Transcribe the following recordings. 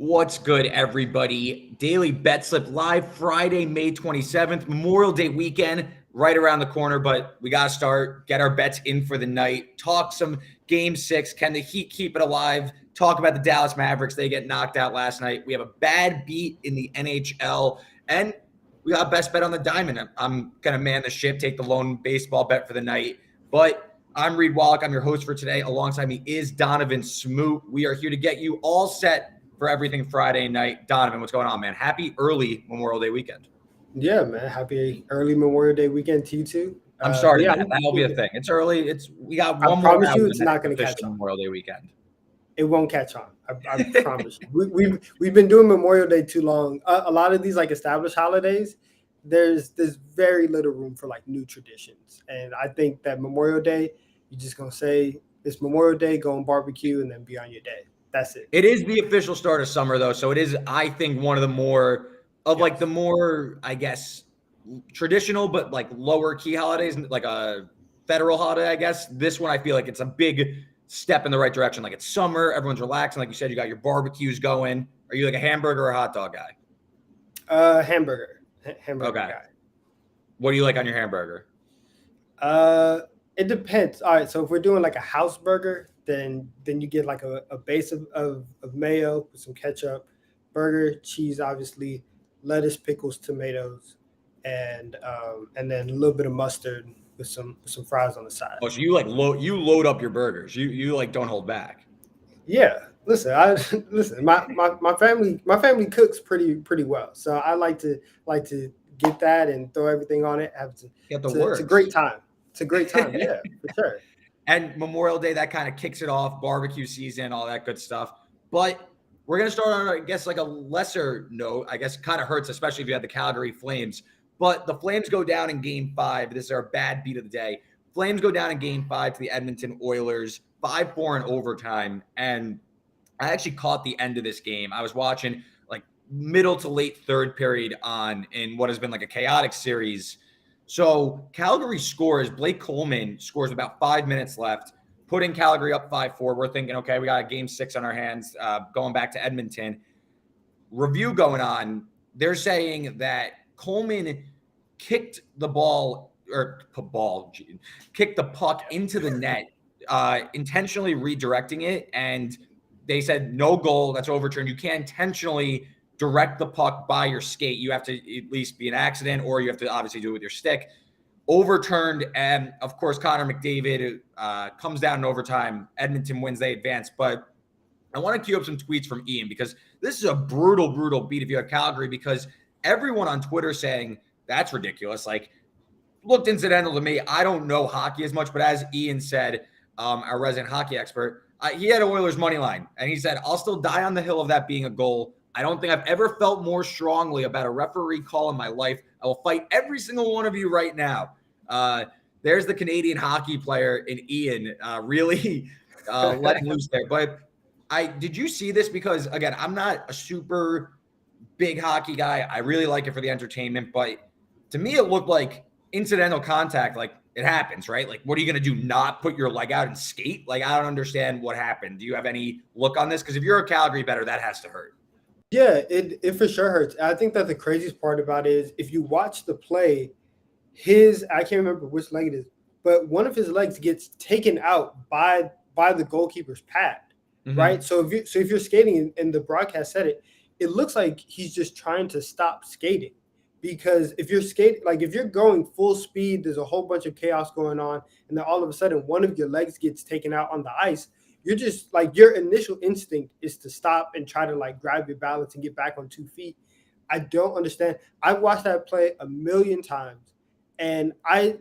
What's good, everybody? Daily Betslip live Friday, May 27th, Memorial Day weekend, right around the corner. But we got to start, get our bets in for the night, talk some Game 6. Can the Heat keep it alive? Talk about the Dallas Mavericks. They get knocked out last night. We have a bad beat in the NHL. And we got best bet on the diamond. I'm going to man the ship, take the lone baseball bet for the night. But I'm Reed Wallach. I'm your host for today. Alongside me is Donnavan Smoot. We are here to get you all set for everything Friday night. Donnavan, what's going on, man? Happy early Memorial Day weekend. Yeah, man. Happy early Memorial Day weekend to you too. I'm sorry, man. That'll be a thing. It's early. We got one more. I promise you, it's not going to catch on. Memorial Day weekend. It won't catch on. I promise you. We've been doing Memorial Day too long. A lot of these like established holidays, there's very little room for like new traditions. And I think that Memorial Day, you're just gonna say it's Memorial Day, go and barbecue, and then be on your day. That's it. It is the official start of summer, though. So it is, I think, one of the more of like the more, I guess, traditional, but like lower key holidays, like a federal holiday, I guess. This one, I feel like it's a big step in the right direction. Like it's summer, everyone's relaxing. Like you said, you got your barbecues going. Are you like a hamburger or a hot dog guy? Hamburger guy. What do you like on your hamburger? It depends. All right, so if we're doing like a house burger, then you get like a base of mayo with some ketchup, burger, cheese, obviously, lettuce, pickles, tomatoes, and then a little bit of mustard with some fries on the side. Oh, so you like load up your burgers. You like don't hold back. Yeah. Listen, my family cooks pretty well. So I like to get that and throw everything on it. It's a great time. It's a great time, yeah, for sure. And Memorial Day, that kind of kicks it off, barbecue season, all that good stuff. But we're going to start on, I guess, like a lesser note. I guess it kind of hurts, especially if you had the Calgary Flames. But the Flames go down in Game 5. This is our bad beat of the day. Flames go down in Game 5 to the Edmonton Oilers, 5-4 in overtime. And I actually caught the end of this game. I was watching like middle to late third period in what has been like a chaotic series. So Calgary scores. Blake Coleman scores with about 5 minutes left, putting Calgary up 5-4. We're thinking, okay, we got a Game 6 on our hands going back to Edmonton. Review going on. They're saying that Coleman kicked the puck into the net, intentionally redirecting it. And they said no goal. That's overturned. You can't intentionally direct the puck by your skate. You have to at least be an accident, or you have to obviously do it with your stick. Overturned, and of course, Connor McDavid comes down in overtime. Edmonton wins, they advance. But I want to queue up some tweets from Ian, because this is a brutal beat if you have Calgary, because everyone on Twitter saying that's ridiculous. Like, looked incidental to me. I don't know hockey as much, but as Ian said, our resident hockey expert, he had Oilers money line, and he said, I'll still die on the hill of that being a goal. I don't think I've ever felt more strongly about a referee call in my life. I will fight every single one of you right now. There's the Canadian hockey player in Ian, really letting loose there. But did you see this? Because, again, I'm not a super big hockey guy. I really like it for the entertainment. But to me, it looked like incidental contact. Like, it happens, right? Like, what are you going to do? Not put your leg out and skate? Like, I don't understand what happened. Do you have any look on this? Because if you're a Calgary bettor, that has to hurt. Yeah, it for sure hurts. I think that the craziest part about it is if you watch the play, I can't remember which leg it is, but one of his legs gets taken out by the goalkeeper's pad, right? So if you're skating and the broadcast said it looks like he's just trying to stop skating, because if you're going full speed, there's a whole bunch of chaos going on, and then all of a sudden one of your legs gets taken out on the ice. You're just like, your initial instinct is to stop and try to like grab your balance and get back on 2 feet. I don't understand. I've watched that play a million times, and I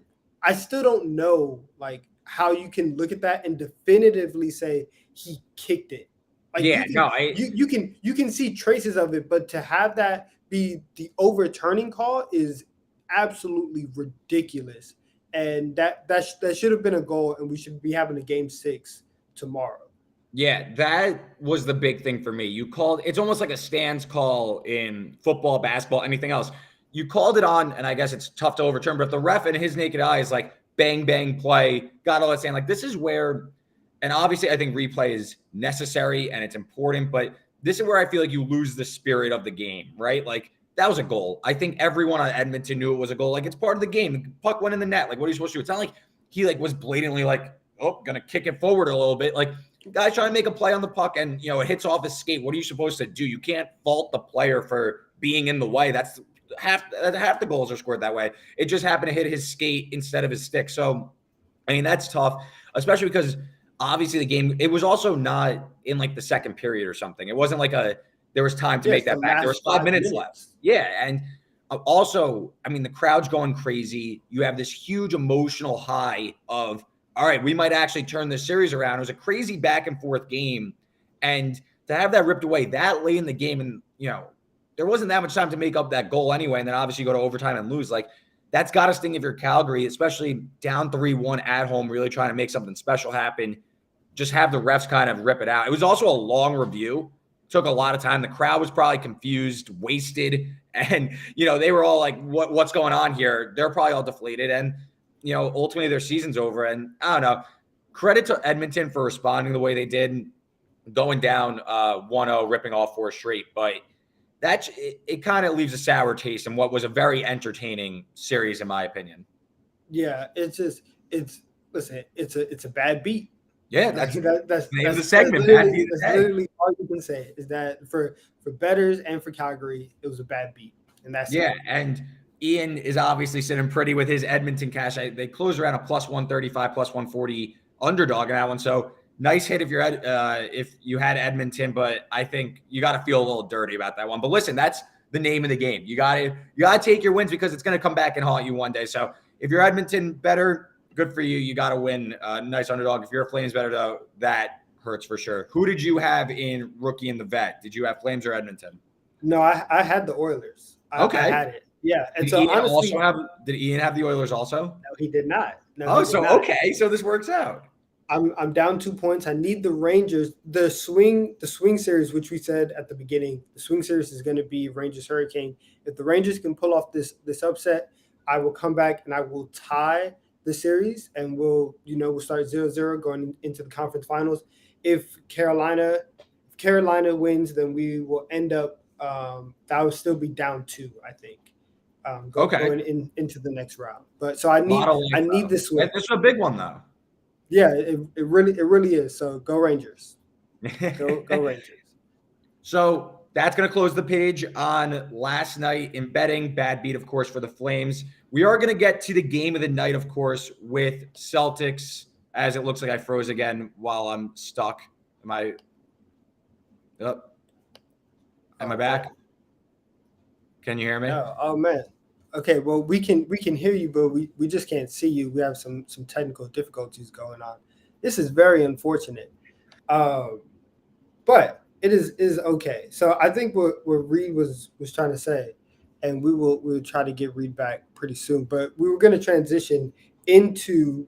still don't know like how you can look at that and definitively say he kicked it. Like, you can see traces of it, but to have that be the overturning call is absolutely ridiculous. And that should have been a goal, and we should be having a Game 6 tomorrow. Yeah, that was the big thing for me. You called, it's almost like a stands call in football, basketball, anything else. You called it on, and I guess it's tough to overturn, but if the ref in his naked eye is like, bang, bang, play, got all that saying, like, this is where, and obviously I think replay is necessary and it's important, but this is where I feel like you lose the spirit of the game, right? Like, that was a goal. I think everyone on Edmonton knew it was a goal. Like, it's part of the game. The puck went in the net. Like, what are you supposed to do? It's not like he like was blatantly like, oh, gonna kick it forward a little bit. Like, guys trying to make a play on the puck and, it hits off his skate. What are you supposed to do? You can't fault the player for being in the way. That's half the goals are scored that way. It just happened to hit his skate instead of his stick. So, I mean, that's tough, especially because obviously the game, it was also not in like the second period or something. It wasn't like there was time to make that back. There was 5 minutes left. Yeah. And also, I mean, the crowd's going crazy. You have this huge emotional high of, all right, we might actually turn this series around. It was a crazy back and forth game. And to have that ripped away that late in the game, and, there wasn't that much time to make up that goal anyway. And then obviously go to overtime and lose. Like, that's got to sting if you're Calgary, especially down 3-1 at home, really trying to make something special happen. Just have the refs kind of rip it out. It was also a long review. Took a lot of time. The crowd was probably confused, wasted. And, they were all like, what's going on here? They're probably all deflated. And, ultimately their season's over. And I don't know, credit to Edmonton for responding the way they did, going down 1-0, ripping off 4 straight. But it kind of leaves a sour taste in what was a very entertaining series, in my opinion. Yeah, it's a bad beat. Yeah, that's the name of the segment. That's literally all you can say is that for bettors and for Calgary, it was a bad beat. And that's it. And Ian is obviously sitting pretty with his Edmonton cash. They closed around a plus 135, plus 140 underdog in that one. So nice hit if you had Edmonton, but I think you got to feel a little dirty about that one. But listen, that's the name of the game. You got to take your wins because it's going to come back and haunt you one day. So if you're Edmonton better, good for you. You got to win. Nice underdog. If you're a Flames better, though, that hurts for sure. Who did you have in rookie and the vet? Did you have Flames or Edmonton? No, I had the Oilers. I had it. Yeah. And did Ian have the Oilers also? No, he did not. Okay. So this works out. I'm down 2 points. I need the Rangers. The swing series, which we said at the beginning, the swing series is going to be Rangers Hurricane. If the Rangers can pull off this upset, I will come back and I will tie the series, and we'll start 0-0 going into the conference finals. If Carolina wins, then we will end up that will still be down 2, I think. Going into the next round. But so I need this win. It's a big one though. Yeah, it really is. So go Rangers. Go Rangers. So that's going to close the page on last night in betting. Bad beat, of course, for the Flames. We are going to get to the game of the night, of course, with Celtics, as it looks like I froze again while I'm stuck. Am I back? Can you hear me? Oh man. Okay, well we can hear you, but we just can't see you. We have some technical difficulties going on. This is very unfortunate. But it is okay. So I think what Reed was trying to say, and we'll try to get Reed back pretty soon. But we were going to transition into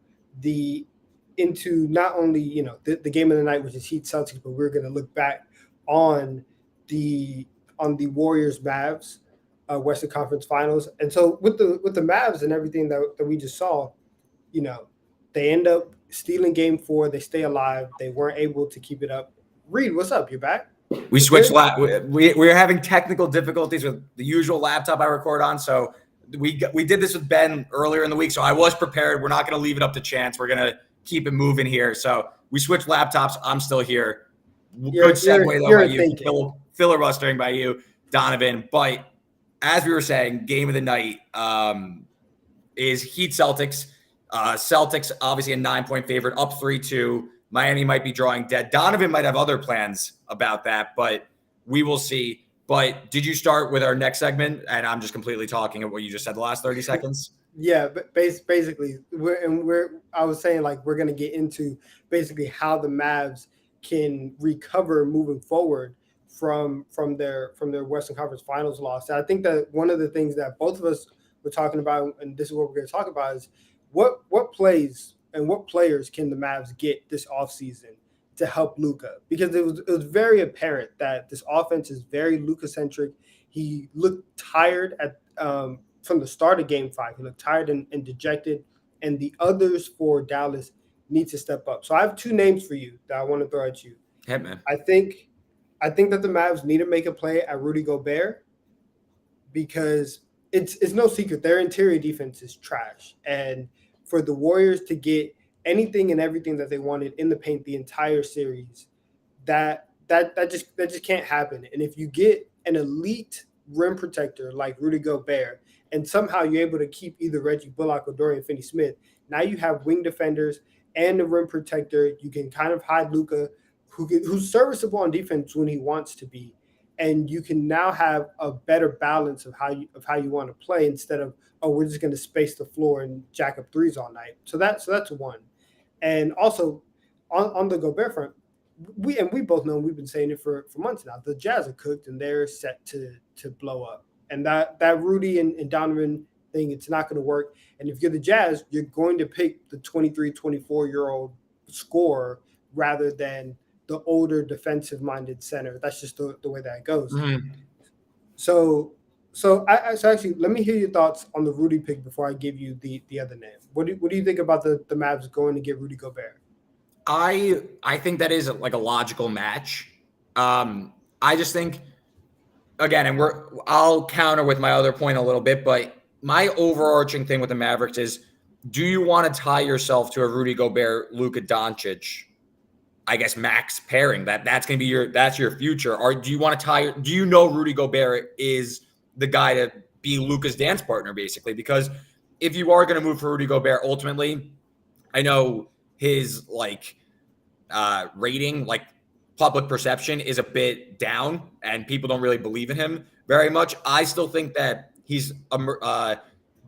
not only the game of the night, which is Heat Celtics, but we're going to look back on the Warriors Mavs Western Conference Finals. And so with the Mavs and everything that we just saw, they end up stealing Game 4. They stay alive. They weren't able to keep it up. Reed, what's up? You back? We switched. We're having technical difficulties with the usual laptop I record on. So we did this with Ben earlier in the week. So I was prepared. We're not going to leave it up to chance. We're going to keep it moving here. So we switched laptops. I'm still here. Good segue though by you. Filibustering by you, Donovan. But as we were saying, game of the night is Heat Celtics. Celtics obviously a 9-point favorite, up 3-2. Miami might be drawing dead. Donovan might have other plans about that, but we will see. But did you start with our next segment? And I'm just completely talking of what you just said the last 30 seconds. Yeah, but basically, I was saying like we're going to get into basically how the Mavs can recover moving forward from their Western Conference Finals loss. And I think that one of the things that both of us were talking about, and this is what we're going to talk about, is what plays and what players can the Mavs get this offseason to help Luka? Because it was very apparent that this offense is very Luka-centric. He looked tired from the start of Game 5. He looked tired and dejected, and the others for Dallas need to step up. So I have 2 names for you that I want to throw at you. Hey, man. I think I think that the Mavs need to make a play at Rudy Gobert because it's no secret their interior defense is trash, and for the Warriors to get anything and everything that they wanted in the paint the entire series, that just can't happen. And if you get an elite rim protector like Rudy Gobert, and somehow you're able to keep either Reggie Bullock or Dorian Finney-Smith, now you have wing defenders and the rim protector. You can kind of hide Luka, who's serviceable on defense when he wants to be, and you can now have a better balance of how you want to play instead of, oh, we're just going to space the floor and jack up threes all night. So that's one. And also on the Gobert front, we both know, we've been saying it for months now, the Jazz are cooked and they're set to blow up. And that Rudy and Donovan thing, it's not going to work. And if you're the Jazz, you're going to pick the 23, 24-year-old scorer rather than the older defensive-minded center. That's just the way that it goes. Mm-hmm. So actually, let me hear your thoughts on the Rudy pick before I give you the other name. What do you think about the Mavs going to get Rudy Gobert? I think that is like a logical match. I just think, again, and I'll counter with my other point a little bit, but my overarching thing with the Mavericks is, do you want to tie yourself to a Rudy Gobert, Luka Dončić, I guess, max pairing? That's going to be that's your future. Or do you want to do you know Rudy Gobert is the guy to be Luka's dance partner, basically? Because if you are going to move for Rudy Gobert, ultimately, I know his rating, public perception is a bit down and people don't really believe in him very much. I still think that he's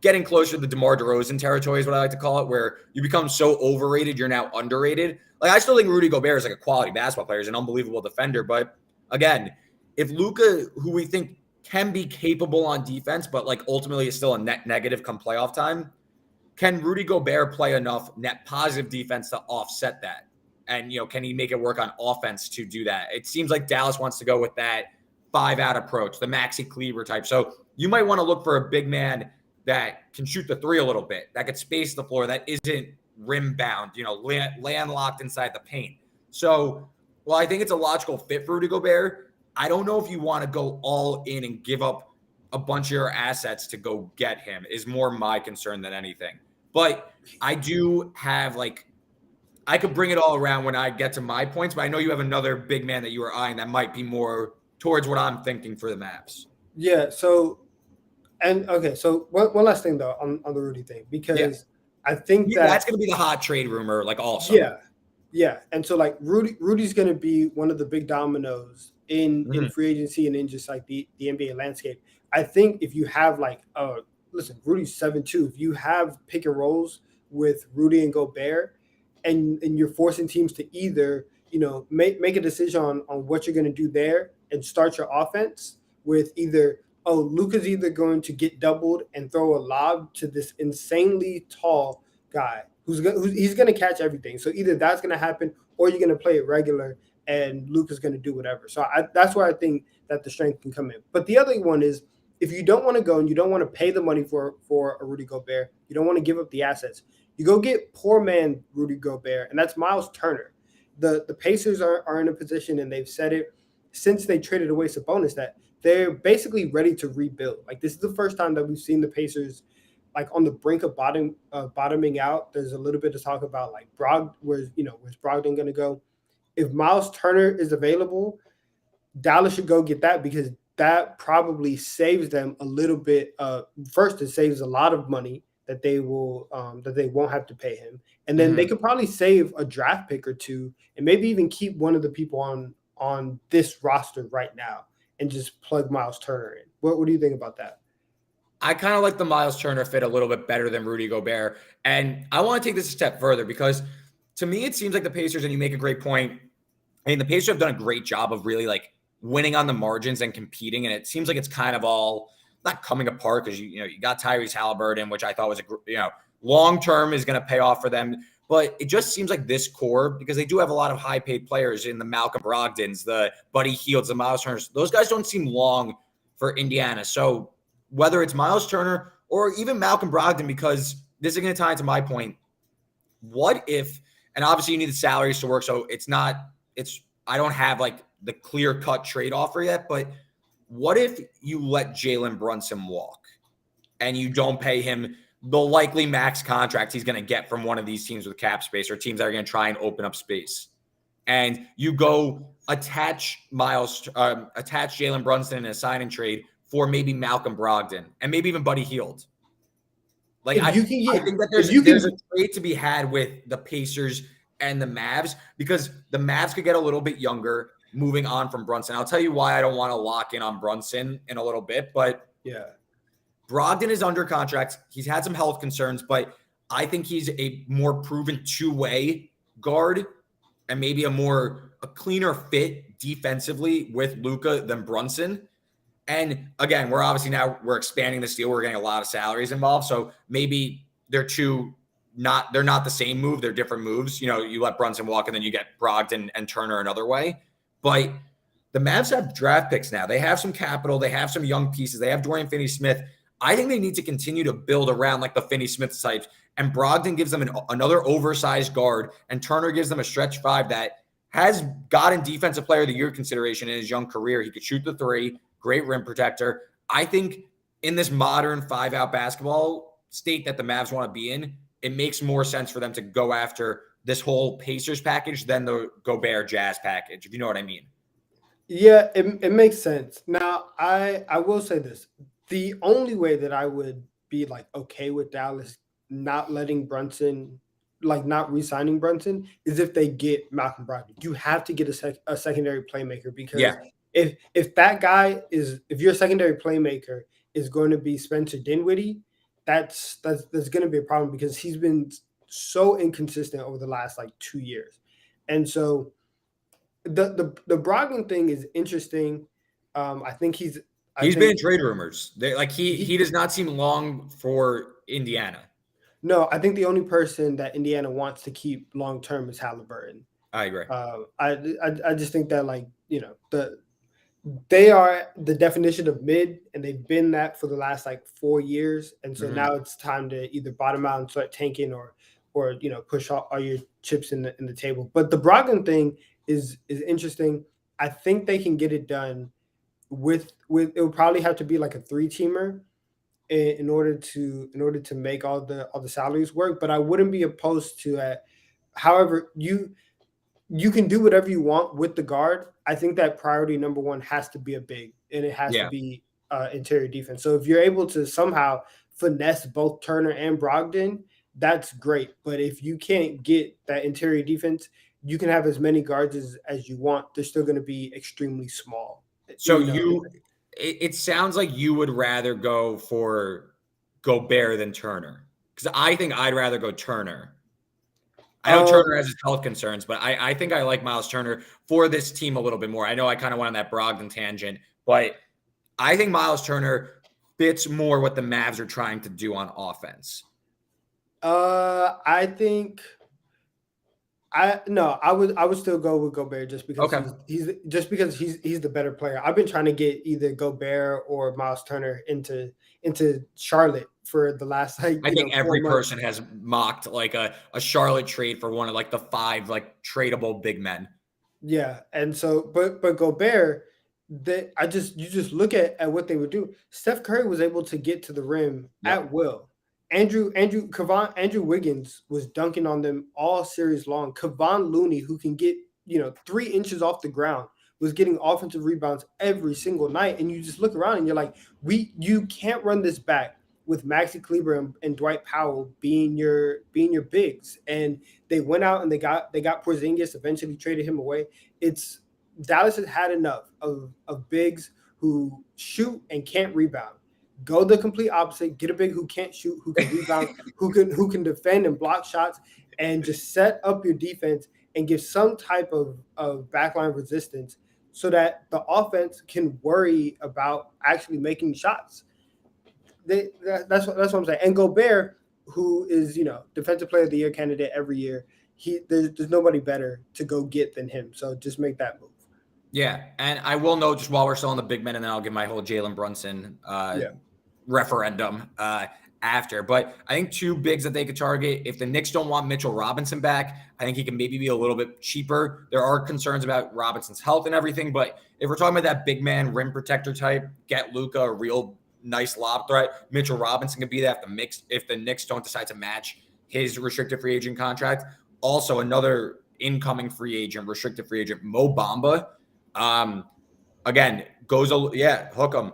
getting closer to the DeMar DeRozan territory is what I like to call it, where you become so overrated, you're now underrated. I still think Rudy Gobert is like a quality basketball player. He's an unbelievable defender. But again, if Luka, who we think can be capable on defense, but ultimately is still a net negative come playoff time, can Rudy Gobert play enough net positive defense to offset that? And, can he make it work on offense to do that? It seems like Dallas wants to go with that 5-out approach, the Maxi Kleber type. So you might want to look for a big man that can shoot the three a little bit, that could space the floor, that isn't rim bound, landlocked inside the paint. So, well, I think it's a logical fit for Rudy Gobert. I don't know if you want to go all in and give up a bunch of your assets to go get him, is more my concern than anything. But I do have I could bring it all around when I get to my points, but I know you have another big man that you are eyeing that might be more towards what I'm thinking for the Mavs. Yeah. So one last thing though on the Rudy thing, because I think that's going to be the hot trade rumor, also. Yeah. And so Rudy's going to be one of the big dominoes in free agency and in just the NBA landscape. I think if you have listen, Rudy's 7'2". If you have pick and rolls with Rudy and Gobert, and you're forcing teams to either, make a decision on what you're going to do there and start your offense with either, Luka's either going to get doubled and throw a lob to this insanely tall guy who's going to catch everything. So either that's going to happen or you're going to play it regular and Luka's going to do whatever. So that's where I think that the strength can come in. But the other one is, if you don't want to go and you don't want to pay the money for a Rudy Gobert, you don't want to give up the assets, you go get poor man Rudy Gobert, and that's Miles Turner. The Pacers are in a position, and they've said it since they traded away Sabonis, that they're basically ready to rebuild. This is the first time that we've seen the Pacers on the brink of bottoming out. There's a little bit to talk about where's Brogdon going to go? If Miles Turner is available, Dallas should go get that, because that probably saves them a little bit. First, it saves a lot of money that they won't have to pay him, and then they could probably save a draft pick or two, and maybe even keep one of the people on this roster right now and just plug Miles Turner in. What do you think about that? I kind of like the Miles Turner fit a little bit better than Rudy Gobert, and I want to take this a step further, because to me it seems like the Pacers, and you make a great point. I mean, the Pacers have done a great job of really winning on the margins and competing, and it seems like it's kind of all not coming apart, because you got Tyrese Halliburton, which I thought was long term is going to pay off for them. But it just seems like this core, because they do have a lot of high paid players in the Malcolm Brogdons, the Buddy Hields, the Miles Turners. Those guys don't seem long for Indiana. So whether it's Miles Turner or even Malcolm Brogdon, because this is going to tie into my point. What if, and obviously you need the salaries to work, so I don't have the clear-cut trade offer yet, but what if you let Jalen Brunson walk and you don't pay him the likely max contract he's going to get from one of these teams with cap space or teams that are going to try and open up space? And you go attach Jalen Brunson in a sign and trade for maybe Malcolm Brogdon and maybe even Buddy Hield. Like I think that there's a trade to be had with the Pacers and the Mavs, because the Mavs could get a little bit younger moving on from Brunson. I'll tell you why I don't want to lock in on Brunson in a little bit, but yeah, Brogdon is under contract. He's had some health concerns, but I think he's a more proven two-way guard and maybe a cleaner fit defensively with Luka than Brunson. And again, we're expanding this deal. We're getting a lot of salaries involved. So maybe they're not the same move. They're different moves. You know, you let Brunson walk and then you get Brogdon and Turner another way. But the Mavs have draft picks now. They have some capital. They have some young pieces. They have Dorian Finney-Smith. I think they need to continue to build around like the Finney-Smith types. And Brogdon gives them another oversized guard, and Turner gives them a stretch five that has gotten Defensive Player of the Year consideration in his young career. He could shoot the three, great rim protector. I think in this modern five-out basketball state that the Mavs want to be in, it makes more sense for them to go after this whole Pacers package than the Gobert Jazz package, if you know what I mean. Yeah, it makes sense. Now, I will say this. The only way that I would be like okay with Dallas not letting Brunson, like not re-signing Brunson, is if they get Malcolm Brogdon. You have to get a secondary playmaker, because if that guy if your secondary playmaker is going to be Spencer Dinwiddie, that's going to be a problem, because he's been so inconsistent over the last like 2 years. And so the Brogdon thing is interesting. I think he's been in trade rumors. He does not seem long for Indiana. No, I think the only person that Indiana wants to keep long term is Halliburton. I agree. I just think that, like, you know, they are the definition of mid, and they've been that for the last like 4 years. And so now it's time to either bottom out and start tanking, or you know, push all your chips in the table. But the Brogdon thing is interesting. I think they can get it done with it would probably have to be like a 3-teamer in order to make all the salaries work. But I wouldn't be opposed to that. However, you can do whatever you want with the guard. I think that priority number one has to be a big, and it has to be interior defense. So if you're able to somehow finesse both Turner and Brogdon, that's great. But if you can't get that interior defense, you can have as many guards as you want. They're still going to be extremely small. So it sounds like you would rather go for Gobert than Turner, because I think I'd rather go Turner. I know Turner has his health concerns, but I think I like Miles Turner for this team a little bit more. I know I kind of went on that Brogdon tangent, but I think Miles Turner fits more what the Mavs are trying to do on offense. I think I would still go with Gobert, just because he's the better player. I've been trying to get either Gobert or Miles Turner into Charlotte for the last I think every person has mocked like a Charlotte trade for one of like the 5 like tradable big men. Yeah, and so but Gobert, you just look at what they would do. Steph Curry was able to get to the rim at will. Andrew Wiggins was dunking on them all series long. Kevon Looney, who can get 3 inches off the ground, was getting offensive rebounds every single night. And you just look around and you're like, you can't run this back with Maxi Kleber and Dwight Powell being your bigs. And they went out and they got Porzingis, eventually traded him away. Dallas has had enough of bigs who shoot and can't rebound. Go the complete opposite. Get a big who can't shoot, who can rebound, who can defend and block shots, and just set up your defense and give some type of backline resistance, so that the offense can worry about actually making shots. That's what I'm saying. And Gobert, who is Defensive Player of the Year candidate every year, there's nobody better to go get than him. So just make that move. Yeah, and I will note, just while we're still on the big men, and then I'll give my whole Jalen Brunson referendum. after. But I think two bigs that they could target. If the Knicks don't want Mitchell Robinson back, I think he can maybe be a little bit cheaper. There are concerns about Robinson's health and everything, but if we're talking about that big man rim protector type, get Luka a real nice lob threat. Mitchell Robinson could be that if the Knicks don't decide to match his restricted free agent contract. Also, another incoming free agent, restricted free agent, Mo Bamba. Again, hook him.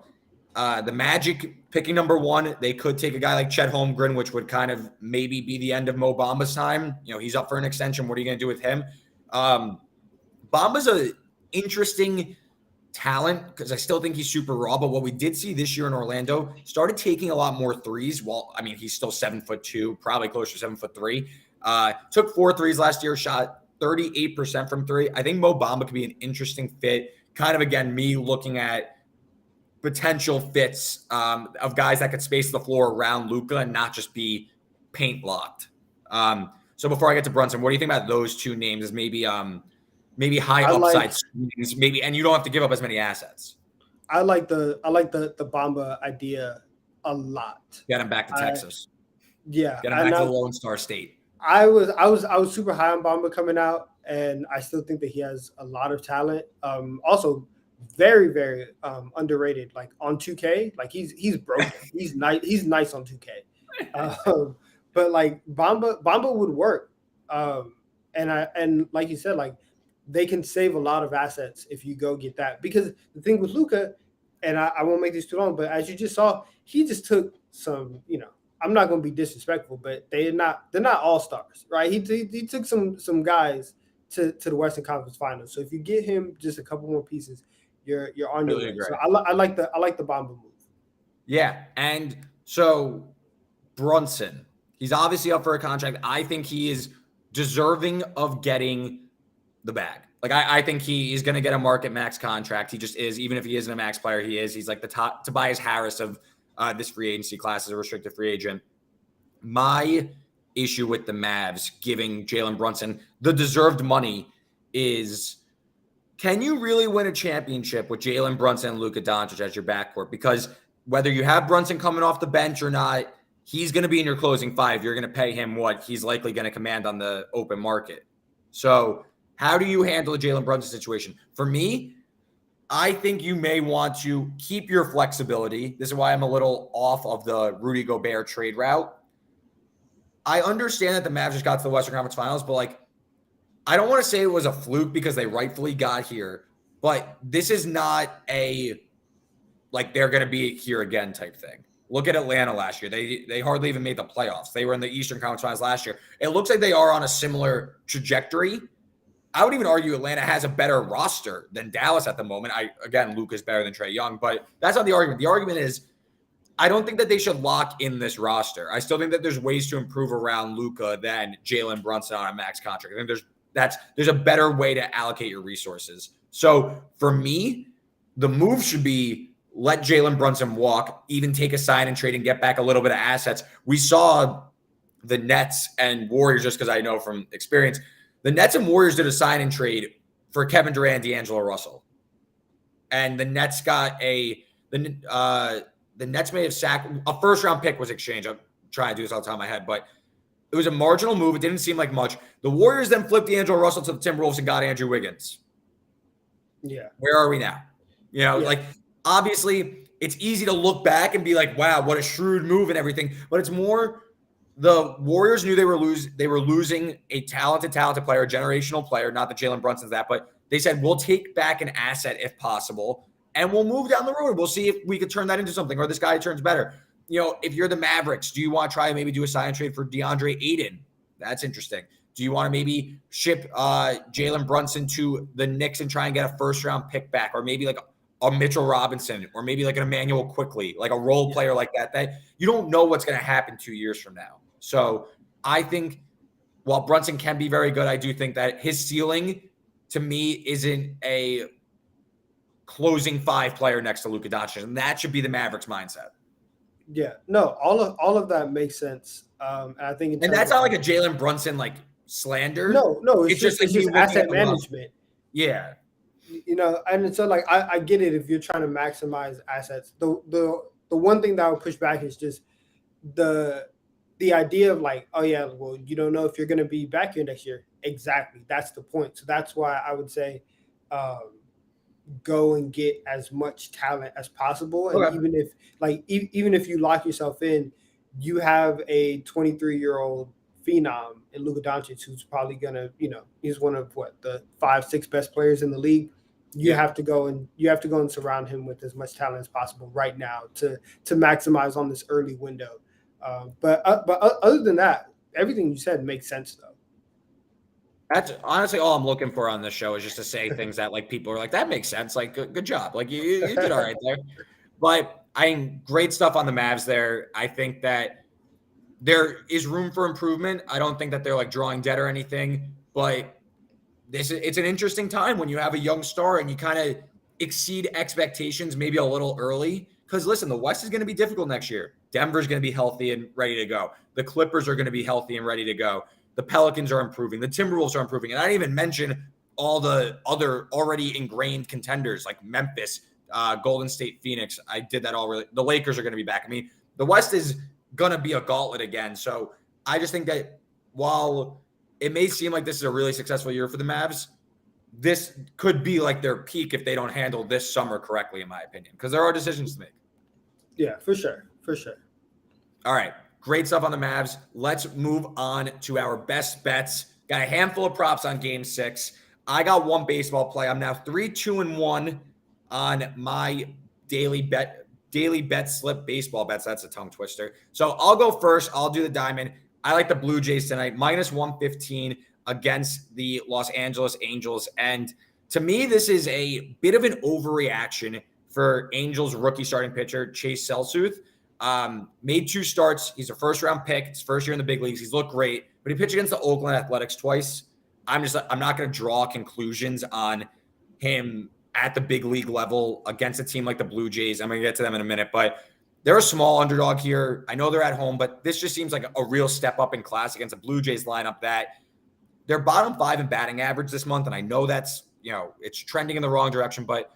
The Magic picking number one, they could take a guy like Chet Holmgren, which would kind of maybe be the end of Mo Bamba's time. He's up for an extension. What are you going to do with him? Bamba's an interesting talent because I still think he's super raw. But what we did see this year in Orlando, started taking a lot more threes. Well, I mean, he's still 7'2", probably closer to 7'3". Took 4 threes last year, shot 38% from three. I think Mo Bamba could be an interesting fit. Kind of, again, me looking at potential fits of guys that could space the floor around Luka and not just be paint locked. So before I get to Brunson, what do you think about those two names as maybe high upside swings, maybe, and you don't have to give up as many assets? I like the Bamba idea a lot. Get him back to Texas. Yeah. Get him back to the Lone Star State. I was super high on Bamba coming out, and I still think that he has a lot of talent. Also very, very underrated. Like on 2K, like he's broken. He's nice on 2K. But like Bamba would work. And like you said, like they can save a lot of assets if you go get that. Because the thing with Luka, and I won't make this too long, but as you just saw, he just took some, I'm not going to be disrespectful, but they're not all stars, right? He took some guys to the Western Conference Finals. So if you get him just a couple more pieces, you're on your way. So I like the Bamba move. Yeah, and so Brunson, he's obviously up for a contract. I think he is deserving of getting the bag. Like I think he's going to get a market max contract. He just is. Even if he isn't a max player, he is. He's like the top Tobias Harris of this free agency class as a restricted free agent. My issue with the Mavs giving Jalen Brunson the deserved money is, can you really win a championship with Jalen Brunson and Luka Dončić as your backcourt? Because whether you have Brunson coming off the bench or not, he's going to be in your closing five. You're going to pay him what he's likely going to command on the open market. So how do you handle the Jalen Brunson situation? For me, I think you may want to keep your flexibility. This is why I'm a little off of the Rudy Gobert trade route. I understand that the Mavs just got to the Western Conference Finals, but like, I don't want to say it was a fluke because they rightfully got here, but this is not a, like, they're going to be here again type thing. Look at Atlanta last year. They hardly even made the playoffs. They were in the Eastern Conference Finals last year. It looks like they are on a similar trajectory. I would even argue Atlanta has a better roster than Dallas at the moment. Again, Luka's better than Trae Young, but that's not the argument. The argument is, I don't think that they should lock in this roster. I still think that there's ways to improve around Luka than Jalen Brunson on a max contract. I think there's a better way to allocate your resources. So for me, the move should be let Jalen Brunson walk, even take a sign and trade and get back a little bit of assets. We saw the Nets and Warriors, just because I know from experience, the Nets and Warriors did a sign and trade for Kevin Durant, D'Angelo Russell. And the Nets got the Nets may have sacked a first-round pick was exchanged. I'm trying to do this off the top of my head, but it was a marginal move. It didn't seem like much. The Warriors then flipped D'Angelo Russell to the Timberwolves and got Andrew Wiggins. Yeah. Where are we now? Like, obviously, it's easy to look back and be like, wow, what a shrewd move and everything. But it's more the Warriors knew they were losing a talented player, a generational player. Not that Jalen Brunson's that, but they said, we'll take back an asset if possible, and we'll move down the road. We'll see if we could turn that into something or this guy turns better. If you're the Mavericks, do you want to try and maybe do a sign and trade for DeAndre Ayton? That's interesting. Do you want to maybe ship Jalen Brunson to the Knicks and try and get a first-round pick back, or maybe like a Mitchell Robinson, or maybe like an Emmanuel Quickly, like a role player like that you don't know what's going to happen 2 years from now. So I think while Brunson can be very good, I do think that his ceiling to me isn't a closing five player next to Luka Dončić, and that should be the Mavericks mindset. Yeah, no, all of that makes sense. And I think, and that's not like a Jalen Brunson like slander. No, it's just asset management. Yeah, and so like I get it if you're trying to maximize assets. The one thing that I would push back is just the idea of like, oh yeah, well, you don't know if you're going to be back here next year. Exactly, that's the point. So that's why I would say, um, go and get as much talent as possible. And Okay. even if even if you lock yourself in, you have a 23-year-old phenom in Luka Dončić who's probably gonna, he's one of what, the 5, 6 best players in the league. You Yeah. have to go and surround him with as much talent as possible right now to maximize on this early window. But other than that, everything you said makes sense though. That's honestly all I'm looking for on this show is just to say things that like people are like, that makes sense. Like, good job. Like you did all right there. But great stuff on the Mavs there. I think that there is room for improvement. I don't think that they're like drawing dead or anything, but it's an interesting time when you have a young star and you kind of exceed expectations maybe a little early. Because listen, the West is going to be difficult next year. Denver's going to be healthy and ready to go. The Clippers are going to be healthy and ready to go. The Pelicans are improving. The Timberwolves are improving. And I didn't even mention all the other already ingrained contenders like Memphis, Golden State, Phoenix. I did that already. The Lakers are going to be back. I mean, the West is going to be a gauntlet again. So I just think that while it may seem like this is a really successful year for the Mavs, this could be like their peak if they don't handle this summer correctly, in my opinion, because there are decisions to make. Yeah, for sure. For sure. All right. Great stuff on the Mavs. Let's move on to our best bets. Got a handful of props on game 6. I got one baseball play. I'm now 3-2-1 on my daily Betslip baseball bets. That's a tongue twister. So I'll go first. I'll do the diamond. I like the Blue Jays tonight, -115 against the Los Angeles Angels. And to me, this is a bit of an overreaction for Angels rookie starting pitcher Chase Selsuth. Made 2 starts. He's a first-round pick. His first year in the big leagues. He's looked great, but he pitched against the Oakland Athletics twice. I'm not going to draw conclusions on him at the big league level against a team like the Blue Jays. I'm going to get to them in a minute, but they're a small underdog here. I know they're at home, but this just seems like a real step up in class against a Blue Jays lineup that they're bottom 5 in batting average this month. And I know that's, it's trending in the wrong direction, but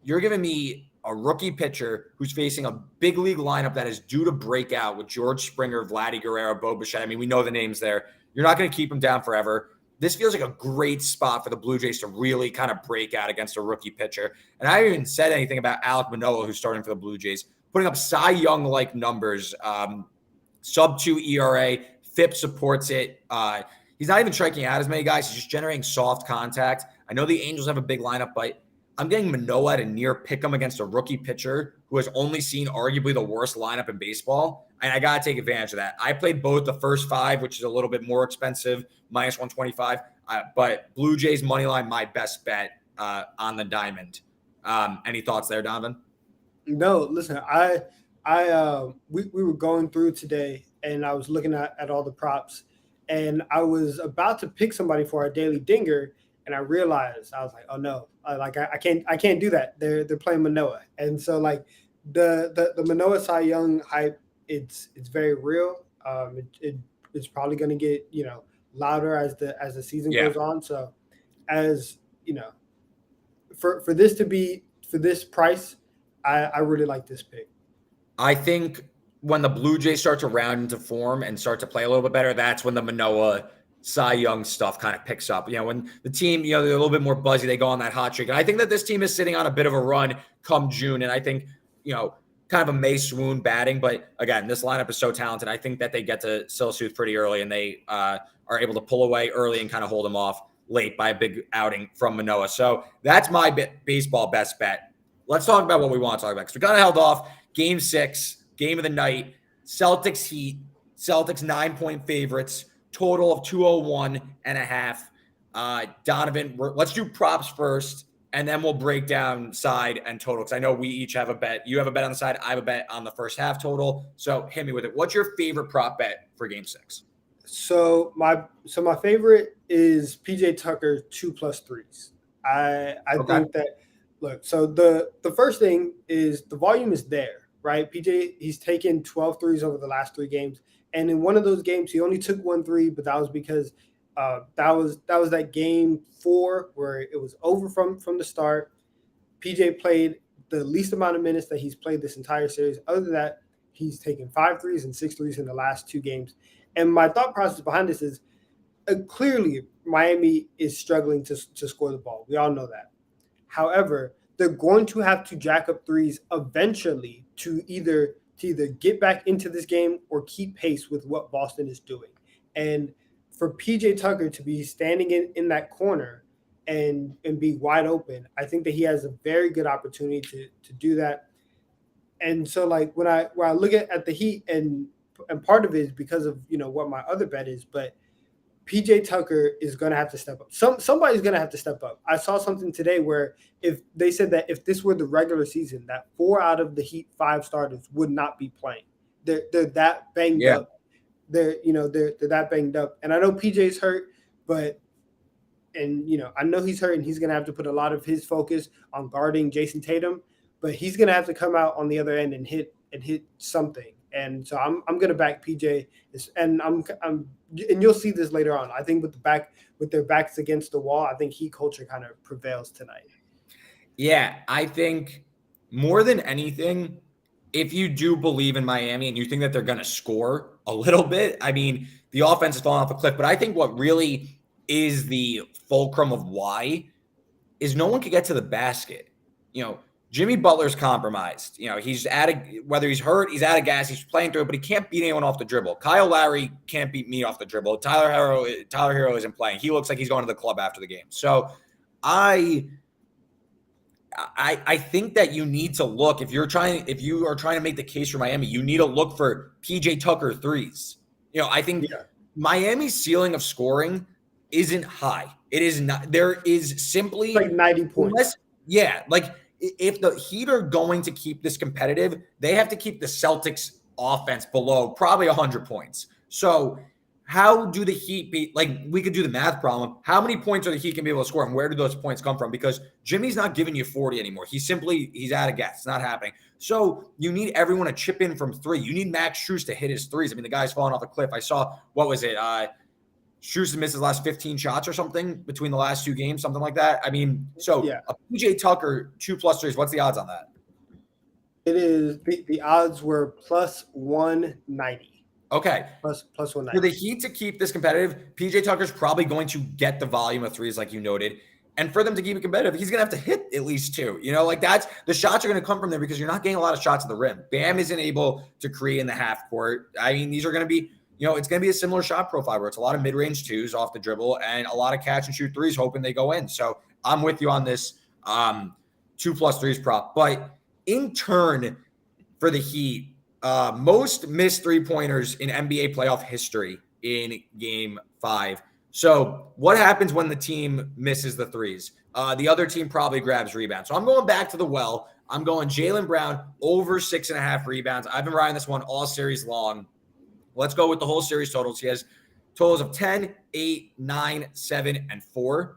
you're giving me a rookie pitcher who's facing a big league lineup that is due to break out with George Springer, Vladdy Guerrero, Bo Bichette. I mean, we know the names there. You're not going to keep him down forever. This feels like a great spot for the Blue Jays to really kind of break out against a rookie pitcher. And I haven't even said anything about Alek Manoah, who's starting for the Blue Jays, putting up Cy Young-like numbers, sub-2 ERA. FIP supports it. He's not even striking out as many guys. He's just generating soft contact. I know the Angels have a big lineup, but I'm getting Manoah at a near pick 'em against a rookie pitcher who has only seen arguably the worst lineup in baseball. And I got to take advantage of that. I played both the first 5, which is a little bit more expensive, -125. But Blue Jays money line, my best bet on the diamond. Any thoughts there, Donovan? No, listen, we were going through today and I was looking at all the props and I was about to pick somebody for our daily dinger. And I realized, I was like, oh no, I can't do that. They're playing Manoah. And so like the Manoah Cy Young hype, it's very real. It's probably going to get, louder as the season goes on. So as for this price, I really like this pick. I think when the Blue Jays start to round into form and start to play a little bit better, that's when the Manoah Cy Young stuff kind of picks up. When the team, they're a little bit more buzzy, they go on that hot streak. And I think that this team is sitting on a bit of a run come June. And I think, kind of a May swoon batting. But again, this lineup is so talented. I think that they get to Selsuth pretty early and they are able to pull away early and kind of hold them off late by a big outing from Manoah. So that's my baseball best bet. Let's talk about what we want to talk about because we kind of held off. Game 6, game of the night, Celtics Heat. Celtics 9-point favorites. Total of 201.5. Donovan, let's do props first, and then we'll break down side and total. Because I know we each have a bet. You have a bet on the side. I have a bet on the first half total. So hit me with it. What's your favorite prop bet for Game 6? So my favorite is PJ Tucker 2+ threes. I think that look. So the first thing is the volume is there, right? PJ, he's taken 12 threes over the last 3 games. And in one of those games, he only took 1 3, but that was because that was that game 4 where it was over from the start. PJ played the least amount of minutes that he's played this entire series. Other than that, He's taken 5 threes and 6 threes in the last 2 games. And my thought process behind this is clearly Miami is struggling to score the ball. We all know that. However, they're going to have to jack up threes eventually to either get back into this game or keep pace with what Boston is doing. And for PJ Tucker to be standing in that corner and be wide open, I think that he has a very good opportunity to do that. And so, like, when I look at the Heat, and part of it is because of what my other bet is, but PJ Tucker is going to have to step up. Somebody's going to have to step up. I saw something today where if they said that if this were the regular season, that 4 out of the Heat 5 starters would not be playing. They're that banged up. They're that banged up. And I know PJ's hurt, but I know he's hurt, and he's going to have to put a lot of his focus on guarding Jason Tatum. But he's going to have to come out on the other end and hit something. And so I'm going to back PJ, and and you'll see this later on. I think with their backs against the wall, I think Heat culture kind of prevails tonight. Yeah, I think more than anything, if you do believe in Miami and you think that they're going to score a little bit, I mean, the offense is falling off a cliff. But I think what really is the fulcrum of why is no one can get to the basket. Jimmy Butler's compromised. He's whether he's hurt, he's out of gas, he's playing through it, but he can't beat anyone off the dribble. Kyle Lowry can't beat me off the dribble. Tyler Hero isn't playing. He looks like he's going to the club after the game. So I think that you need to look, if you are trying to make the case for Miami, you need to look for PJ Tucker threes. I think Miami's ceiling of scoring isn't high. It is not. There is simply like 90 points. If the Heat are going to keep this competitive, they have to keep the Celtics offense below probably 100 points. So how do the Heat beat? We could do the math problem. How many points are the Heat going to be able to score, and where do those points come from? Because Jimmy's not giving you 40 anymore. He's out of gas. It's not happening. So you need everyone to chip in from 3. You need Max Strus to hit his threes. I mean, the guy's falling off a cliff. I saw, what was it? Strus missed his last 15 shots or something between the last 2 games, something like that. I mean, a PJ Tucker 2+ threes. What's the odds on that? It is the odds were plus 190. Okay. Plus 190. For the Heat to keep this competitive, PJ Tucker's probably going to get the volume of threes like you noted. And for them to keep it competitive, he's going to have to hit at least 2. That's the shots are going to come from there because you're not getting a lot of shots at the rim. Bam isn't able to create in the half court. I mean, these are going to be it's going to be a similar shot profile where it's a lot of mid-range 2s off the dribble and a lot of catch and shoot 3s hoping they go in. So I'm with you on this 2+ 3s prop. But in turn for the Heat, most missed 3-pointers in NBA playoff history in Game 5. So what happens when the team misses the 3s? The other team probably grabs rebounds. So I'm going back to the well. I'm going Jaylen Brown over 6.5 rebounds. I've been riding this one all series long. Let's go with the whole series totals. He has totals of 10, 8, 9, 7, and 4.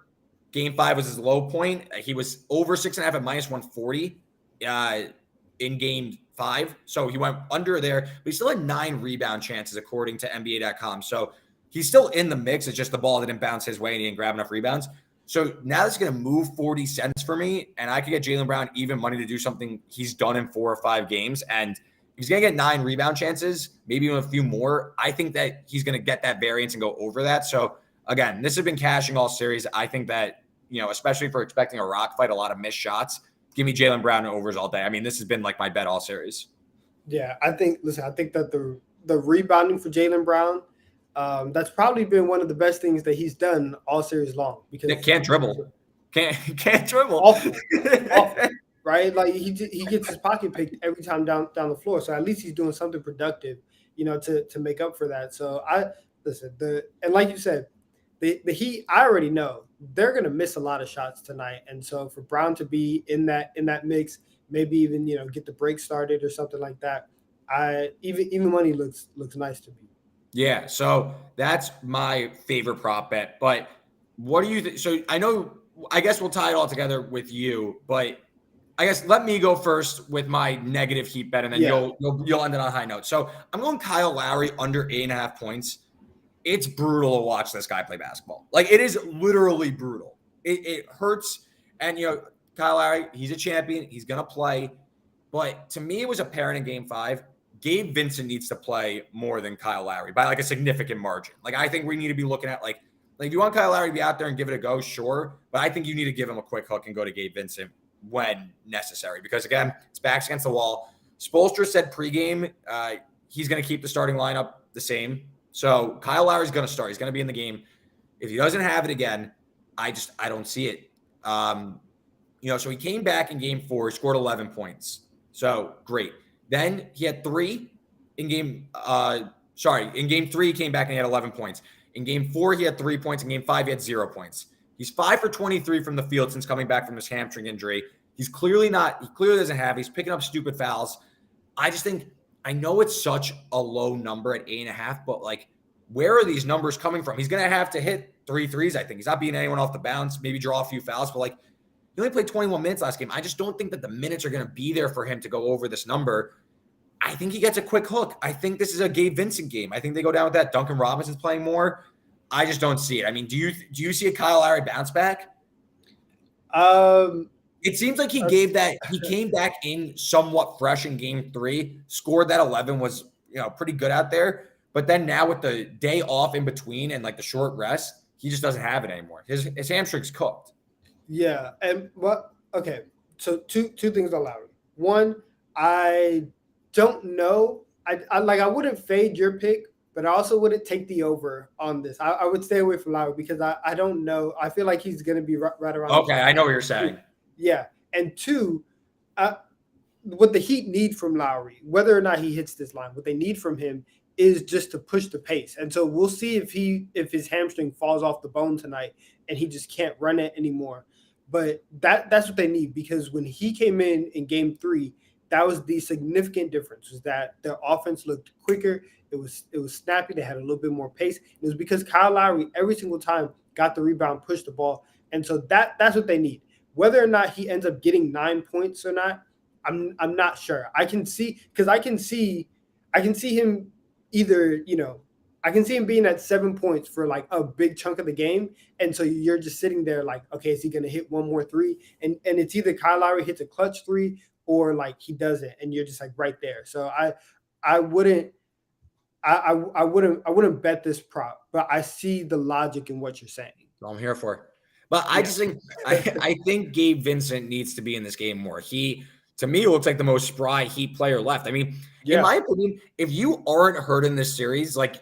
Game 5 was his low point. He was over 6.5 at -140 in Game 5. So he went under there, but he still had 9 rebound chances according to NBA.com. So he's still in the mix. It's just the ball didn't bounce his way and he didn't grab enough rebounds. So now it's going to move 40 cents for me, and I could get Jaylen Brown even money to do something he's done in 4 or 5 games. And he's going to get 9 rebound chances, maybe even a few more. I think that he's going to get that variance and go over that. So, again, this has been cashing all series. I think that, especially for expecting a rock fight, a lot of missed shots, give me Jaylen Brown and overs all day. I mean, this has been like my bet all series. Yeah, I think that the rebounding for Jaylen Brown, that's probably been one of the best things that he's done all series long. Because can't dribble. Can't dribble. Awful. Right? Like he gets his pocket picked every time down the floor. So at least he's doing something productive, to make up for that. So and like you said, the Heat, I already know they're gonna miss a lot of shots tonight. And so for Brown to be in that mix, maybe even get the break started or something like that, even money looks nice to me. Yeah, so that's my favorite prop bet. But what do you think? So I guess we'll tie it all together with you, but I guess let me go first with my negative Heat bet, and then you'll end it on a high note. So I'm going Kyle Lowry under 8.5 points. It's brutal to watch this guy play basketball. Like, it is literally brutal. It hurts. And, Kyle Lowry, he's a champion. He's going to play. But to me, it was apparent in Game 5, Gabe Vincent needs to play more than Kyle Lowry by like a significant margin. Like, I think we need to be looking at like if you want Kyle Lowry to be out there and give it a go, sure. But I think you need to give him a quick hook and go to Gabe Vincent when necessary. Because again, it's backs against the wall. Spoelstra said pregame he's going to keep the starting lineup the same. So Kyle Lowry's going to start. He's going to be in the game. If he doesn't have it again, I don't see it. So he came back in game 4, he scored 11 points. So great. Then he had 3 in game. In game 3, he came back and he had 11 points. In game 4, he had 3 points. In game 5, he had 0 points. He's 5 for 23 from the field since coming back from his hamstring injury. He clearly doesn't have. He's picking up stupid fouls. I just think, I know it's such a low number at 8.5, but like, where are these numbers coming from? He's going to have to hit 3 threes, I think. He's not beating anyone off the bounce, maybe draw a few fouls, but like, he only played 21 minutes last game. I just don't think that the minutes are going to be there for him to go over this number. I think he gets a quick hook. I think this is a Gabe Vincent game. I think they go down with that. Duncan Robinson's playing more. I just don't see it. I mean, do you see a Kyle Lowry bounce back? It seems like he came back in somewhat fresh in game 3, scored that 11, was pretty good out there. But then now with the day off in between and like the short rest, he just doesn't have it anymore. His hamstring's cooked. Yeah, and okay. So two things on Lowry. One, I don't know. I wouldn't fade your pick, but I also wouldn't take the over on this. I would stay away from Lowry because I don't know. I feel like he's going to be right around. Okay, I know what you're saying. Yeah, and 2, what the Heat need from Lowry, whether or not he hits this line, what they need from him is just to push the pace. And so we'll see if his hamstring falls off the bone tonight and he just can't run it anymore. But that's what they need, because when he came in game 3, that was the significant difference, was that their offense looked quicker. It was snappy. They had a little bit more pace. It was because Kyle Lowry every single time got the rebound, pushed the ball. And so that's what they need. Whether or not he ends up getting 9 points or not, I'm not sure. I can see him either, I can see him being at 7 points for like a big chunk of the game. And so you're just sitting there like, okay, is he going to hit one more 3? And it's either Kyle Lowry hits a clutch 3 or like he doesn't. And you're just like right there. So I wouldn't bet this prop, but I see the logic in what you're saying. That's what I'm here for. But I just think, I think Gabe Vincent needs to be in this game more. To me, looks like the most spry Heat player left. I mean, in my opinion, if you aren't hurt in this series, like,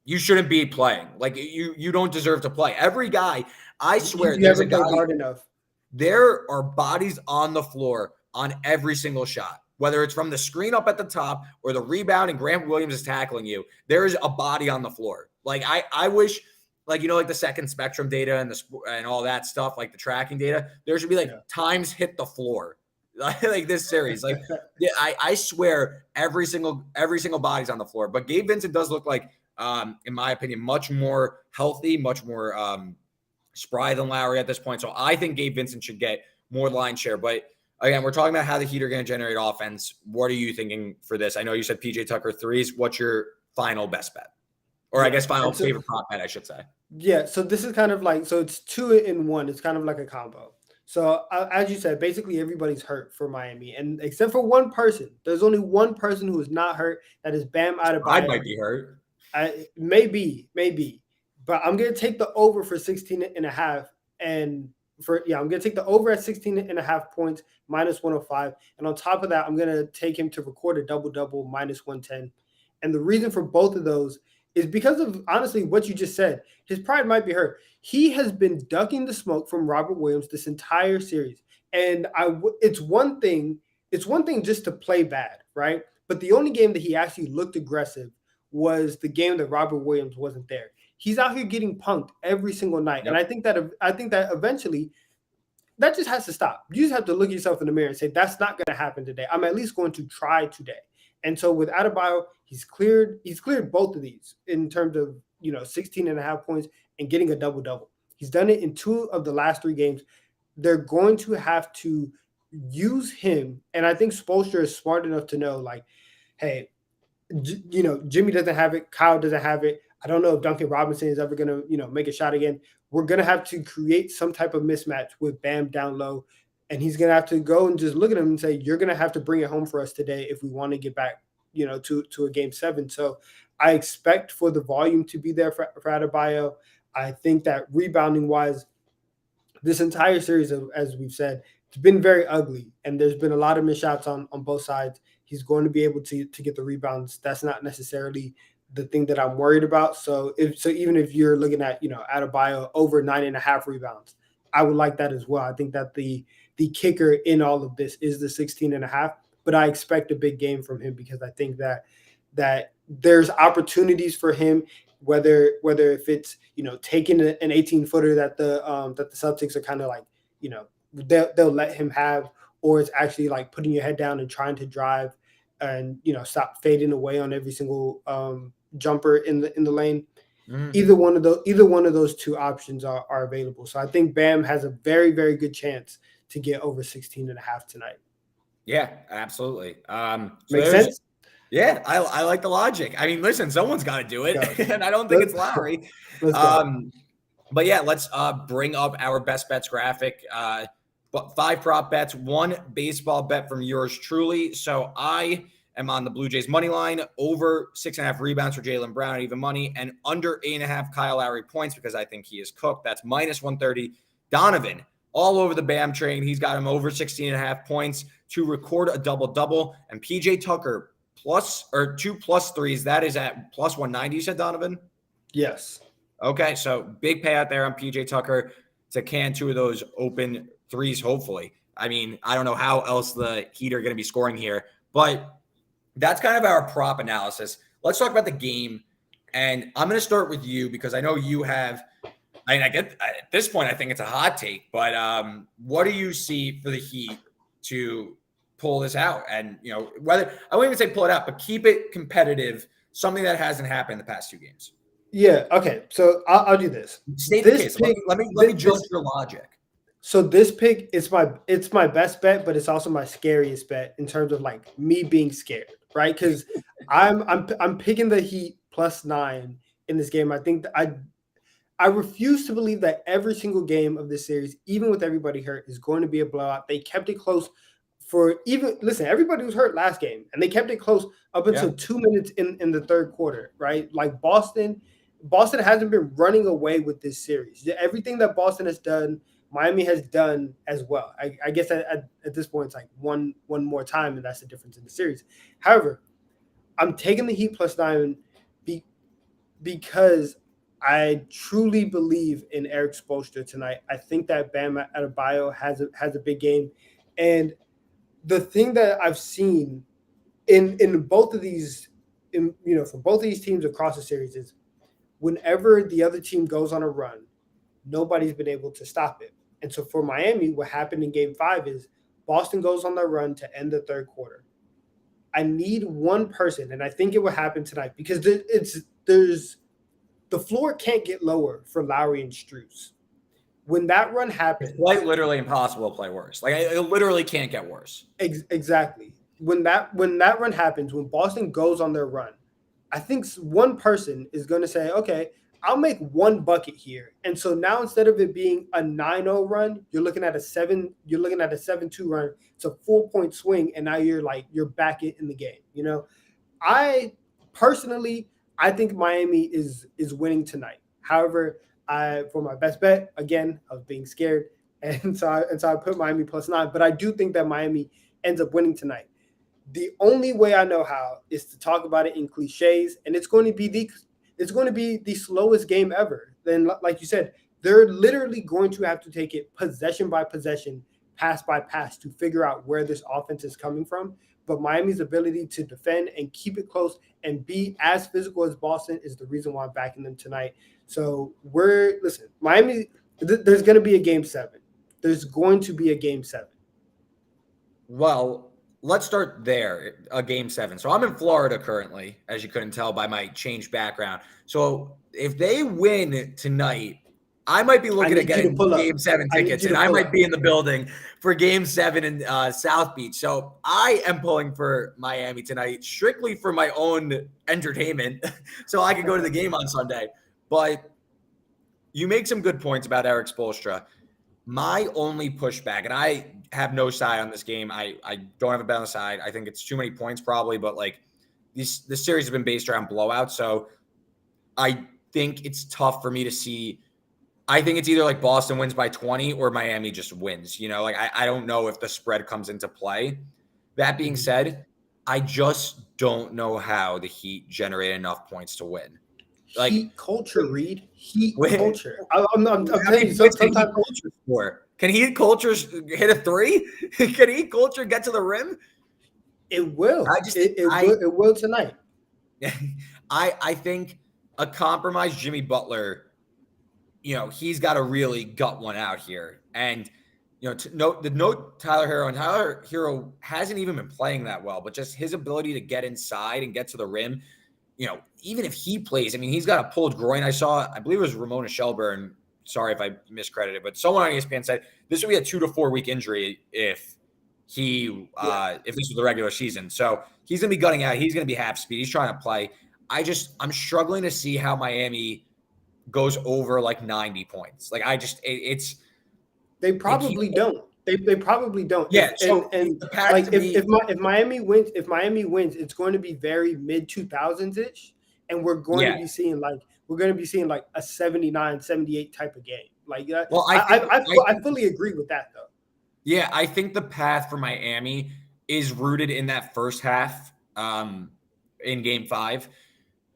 you shouldn't be playing. Like, you don't deserve to play. Every guy, I swear, there's a guy hard enough. There are bodies on the floor on every single shot, whether it's from the screen up at the top or the rebound and Grant Williams is tackling you. There is a body on the floor. Like, I wish, like, like the second spectrum data and all that stuff, like the tracking data, there should be like times hit the floor. Like this series, like, yeah, I swear every single body's on the floor. But Gabe Vincent does look like, in my opinion, much more healthy, much more spry than Lowry at this point. So I think Gabe Vincent should get more line share. But again, we're talking about how the Heat are going to generate offense. What are you thinking for this? I know you said PJ Tucker 3s. What's your final best bet? Or I guess final favorite prop bet, I should say. Yeah, so this is kind of like, so it's 2 in 1. It's kind of like a combo. So as you said, basically everybody's hurt for Miami, and except for one person. There's only one person who is not hurt. That is Bam Adebayo. I might be hurt. Maybe, but I'm gonna take the over for 16.5, and I'm gonna take the over at 16.5 points -105, and on top of that, I'm gonna take him to record a double-double -110. And the reason for both of those is because of, honestly, what you just said. His pride might be hurt. He has been ducking the smoke from Robert Williams this entire series. And it's one thing just to play bad, right? But the only game that he actually looked aggressive was the game that Robert Williams wasn't there. He's out here getting punked every single night. Yep. And I think that eventually that just has to stop. You just have to look yourself in the mirror and say, that's not going to happen today. I'm at least going to try today. And so with Adebayo, he's cleared both of these in terms of, 16.5 points and getting a double-double. He's done it in 2 of the last 3 games. They're going to have to use him. And I think Spoelstra is smart enough to know, like, hey, Jimmy doesn't have it. Kyle doesn't have it. I don't know if Duncan Robinson is ever going to, make a shot again. We're going to have to create some type of mismatch with Bam down low. And he's going to have to go and just look at him and say, you're going to have to bring it home for us today if we want to get back to a game 7. So I expect for the volume to be there for Adebayo. I think that rebounding wise, this entire series, as we've said, it's been very ugly, and there's been a lot of missed shots on both sides. He's going to be able to get the rebounds. That's not necessarily the thing that I'm worried about. So even if you're looking at Adebayo over 9.5 rebounds, I would like that as well. I think that the kicker in all of this is the 16.5, but I expect a big game from him because I think that there's opportunities for him, whether if it's taking an 18-footer that the Celtics are kind of like they'll let him have, or it's actually like putting your head down and trying to drive and stop fading away on every single jumper in the lane. Either one of those two options are available. So I think Bam has a very, very good chance to get over 16.5 tonight. Yeah, absolutely. Makes sense? Yeah, I like the logic. I mean, listen, someone's got to do it, and I don't think it's Lowry. But yeah, let's bring up our best bets graphic. 5 prop bets, 1 baseball bet from yours truly. So I am on the Blue Jays money line, over 6.5 rebounds for Jaylen Brown, even money, and under 8.5 Kyle Lowry points because I think he is cooked. That's minus 130. Donovan, all over the Bam train. He's got him over 16.5 points to record a double-double. And PJ Tucker, 2 plus threes. That is at plus 190, you said, Donovan? Yes. Okay, so big payout there on PJ Tucker to can 2 of those open threes, hopefully. I mean, I don't know how else the Heat are going to be scoring here, but that's kind of our prop analysis. Let's talk about the game. And I'm going to start with you because I know you have – I get at this point, I think it's a hot take, but what do you see for the Heat to pull this out? And, whether – I wouldn't even say pull it out, but keep it competitive, something that hasn't happened in the past 2 games. Yeah, okay. So I'll do this. State the case. Let me judge your logic. So this pick it's my best bet, but it's also my scariest bet in terms of like me being scared, right? Because I'm picking the Heat plus 9 in this game. I think that I refuse to believe that every single game of this series, even with everybody hurt, is going to be a blowout. They kept it close everybody was hurt last game, and they kept it close up until 2 minutes in the third quarter, right? Like Boston hasn't been running away with this series. Everything that Boston has done, Miami has done as well. I guess at this point, it's like one more time, and that's the difference in the series. However, I'm taking the Heat plus 9 because I truly believe in Eric Spoelstra tonight. I think that Bam Adebayo has a big game. And the thing that I've seen in both of these, for both of these teams across the series is whenever the other team goes on a run, nobody's been able to stop it. And so for Miami, what happened in game 5 is Boston goes on their run to end the third quarter. I need one person, and I think it will happen tonight because the floor can't get lower for Lowry and Strus. When that run happens, it's quite literally impossible to play worse. Like it literally can't get worse. Exactly. When that run happens, when Boston goes on their run, I think one person is going to say, okay, I'll make one bucket here. And so now instead of it being a 9-0 run, you're looking at a 7-2 run. It's a 4-point swing, and now you're back in the game. I personally think Miami is winning tonight. However, for my best bet, again, I was being scared, and so I put Miami plus 9. But I do think that Miami ends up winning tonight. The only way I know how is to talk about it in cliches, and it's going to be the slowest game ever. Then, like you said, they're literally going to have to take it possession by possession, pass by pass to figure out where this offense is coming from. But Miami's ability to defend and keep it close and be as physical as Boston is the reason why I'm backing them tonight. So Miami, there's going to be a game 7. There's going to be a game 7. Well, let's start there, a game 7. So I'm in Florida currently, as you couldn't tell by my changed background. So if they win tonight, I might be looking at getting game 7 tickets, and I might be in the building for game 7 in South Beach. So I am pulling for Miami tonight, strictly for my own entertainment, so I can go to the game on Sunday. But you make some good points about Eric Spoelstra. My only pushback, and I have no side on this game. I don't have a bet on the side. I think it's too many points probably, but like this series has been based around blowouts. So I think it's tough for me to see. I think it's either like Boston wins by 20 or Miami just wins. Like I don't know if the spread comes into play. That being said, I just don't know how the Heat generate enough points to win. Like Heat culture, Reed. Heat culture. I'm telling you, sometimes can Heat culture hit a three? Can Heat culture get to the rim? It will. It will tonight. I think a compromised Jimmy Butler, he's got to really gut one out here. And note Tyler Hero, and Tyler Hero hasn't even been playing that well, but just his ability to get inside and get to the rim, even if he plays, he's got a pulled groin. I believe it was Ramona Shelburne. Sorry if I miscredited, but someone on ESPN said this would be a 2 to 4 week injury if if this was the regular season. So he's going to be gutting out. He's going to be half speed. He's trying to play. I'm struggling to see how Miami goes over like 90 points. Like they probably don't. They probably don't. Yeah. If Miami wins, it's going to be very mid 2000s ish, and we're going to be seeing like a 79, 78 type of game. Like that. Well, I fully agree with that though. Yeah, I think the path for Miami is rooted in that first half in Game 5.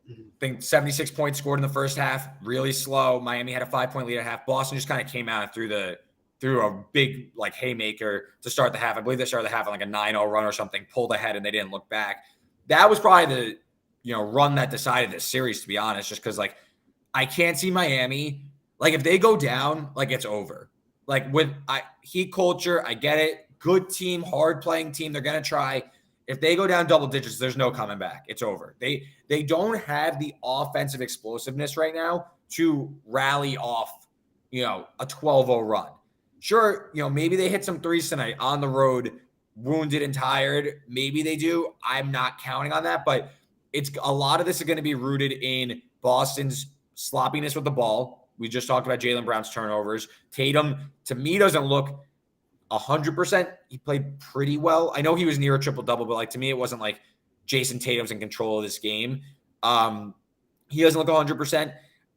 I think 76 points scored in the first half, really slow. Miami had a 5-point lead at half. Boston just kind of came out and threw a big like haymaker to start the half. I believe they started the half on like a 9-0 run or something, pulled ahead, and they didn't look back. That was probably the run that decided this series, to be honest, just because like I can't see Miami. Like if they go down, like it's over. Like with Heat culture, I get it. Good team, hard playing team. They're gonna try. If they go down double digits, there's no coming back. It's over. They don't have the offensive explosiveness right now to rally off, a 12-0 run. Sure, maybe they hit some threes tonight on the road, wounded and tired. Maybe they do. I'm not counting on that, but it's a lot of this is going to be rooted in Boston's sloppiness with the ball. We just talked about Jaylen Brown's turnovers. Tatum, to me, doesn't look 100%. He played pretty well. I know he was near a triple-double, but like to me, it wasn't like Jason Tatum's in control of this game. He doesn't look 100%.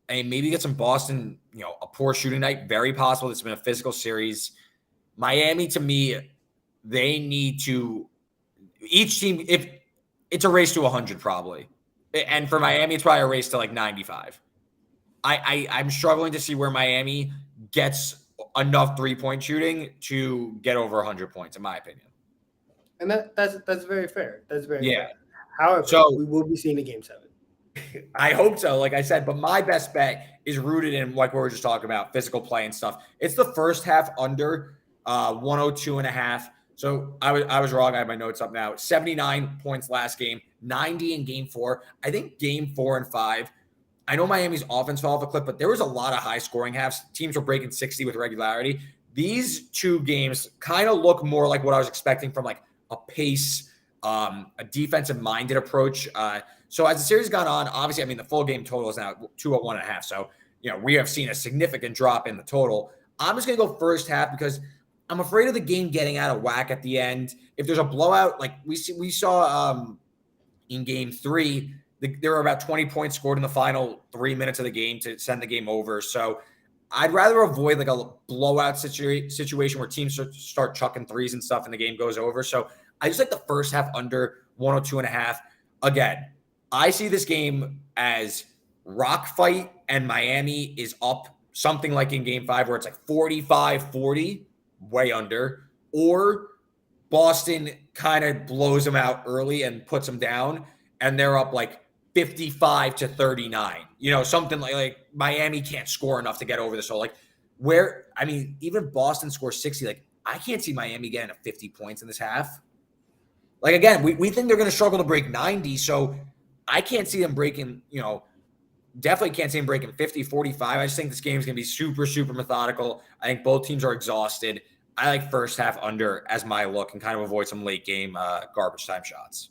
And maybe get some Boston, a poor shooting night. Very possible. It's been a physical series. Miami, to me, they need to – each team – if it's a race to 100 probably. And for Miami, it's probably a race to like 95. I'm struggling to see where Miami gets enough three-point shooting to get over 100 points, in my opinion. And that's very fair. That's very fair. However, we will be seeing a Game 7. I hope so, like I said. But my best bet is rooted in, like we were just talking about, physical play and stuff. It's the first half under 102.5. So I was wrong. I have my notes up now. 79 points last game, 90 in Game 4. I think Game 4 and 5, I know Miami's offense fell off a cliff, but there was a lot of high-scoring halves. Teams were breaking 60 with regularity. These two games kind of look more like what I was expecting from like a pace, a defensive-minded approach. So as the series has gone on, obviously, the full game total is now 201.5. So, we have seen a significant drop in the total. I'm just going to go first half because I'm afraid of the game getting out of whack at the end. If there's a blowout, like we saw in Game 3, there were about 20 points scored in the final 3 minutes of the game to send the game over. So I'd rather avoid like a blowout situation where teams start chucking threes and stuff and the game goes over. So I just like the first half under 102.5. Again, I see this game as rock fight and Miami is up something like in Game 5 where it's like 45-40, way under, or Boston kind of blows them out early and puts them down and they're up like 55-39. Something like Miami can't score enough to get over this. So like even Boston scores 60. Like I can't see Miami getting to 50 points in this half. Like again, we think they're going to struggle to break 90. So I can't see them breaking, definitely can't see them breaking 50, 45. I just think this game is going to be super, super methodical. I think both teams are exhausted. I like first half under as my look and kind of avoid some late game garbage time shots.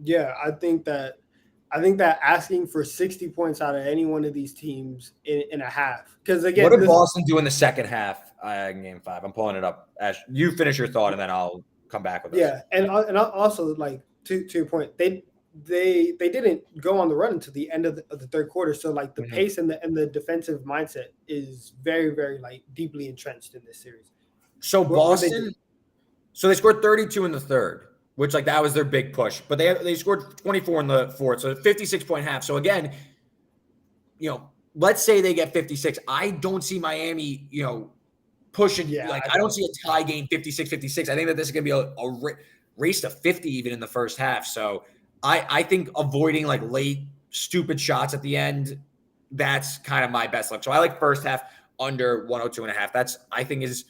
Yeah, I think that asking for 60 points out of any one of these teams in a half. Because again, what did Boston do in the second half in Game 5? I'm pulling it up. Ash, you finish your thought and then I'll come back with it. Yeah, and also like to your point, they didn't go on the run until the end of the third quarter. So like the Mhm. pace and the defensive mindset is very, very like deeply entrenched in this series. So What they Boston, do. so they scored 32 in the third, which like that was their big push. But they scored 24 in the fourth, so 56-point half. So again, let's say they get 56. I don't see Miami, pushing. Yeah, Like I I don't don't. see a tie game 56-56. I think that this is going to be a race to 50 even in the first half. So I think avoiding like late stupid shots at the end, that's kind of my best luck. So I like first half under 102.5. That's I think is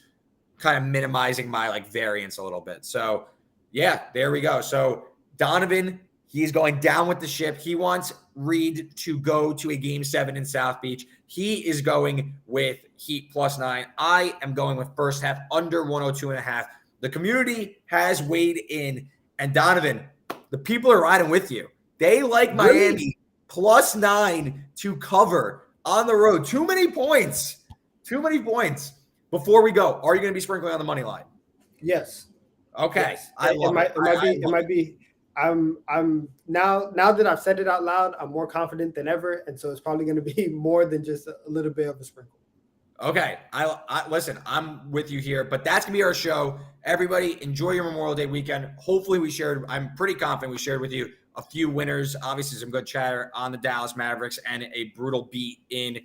kind of minimizing my like variance a little bit. So yeah, there we go. So Donovan, he's going down with the ship. He wants Reed to go to a game 7 in South Beach. He is going with Heat +9. I am going with first half under 102.5. The community has weighed in, and Donovan, the people are riding with you. They like Miami +9 to cover on the road. Too many points. Too many points. Before we go, are you going to be sprinkling on the money line? Yes. Okay, Yes. I love it. It might be. I'm now that I've said it out loud, I'm more confident than ever, and so it's probably going to be more than just a little bit of a sprinkle. Okay, I listen. I'm with you here, but that's gonna be our show. Everybody, enjoy your Memorial Day weekend. Hopefully, I'm pretty confident we shared with you a few winners. Obviously, some good chatter on the Dallas Mavericks and a brutal beat in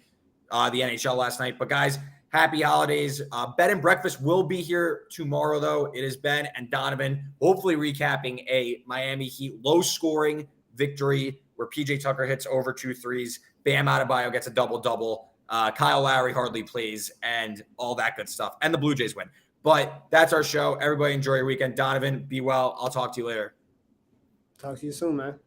the NHL last night. But guys, happy holidays. Bed and Breakfast will be here tomorrow, though. It is Ben and Donovan, hopefully recapping a Miami Heat low-scoring victory where PJ Tucker hits over 2 threes. Bam Adebayo gets a double-double. Kyle Lowry hardly plays and all that good stuff. And the Blue Jays win. But that's our show. Everybody enjoy your weekend. Donovan, be well. I'll talk to you later. Talk to you soon, man.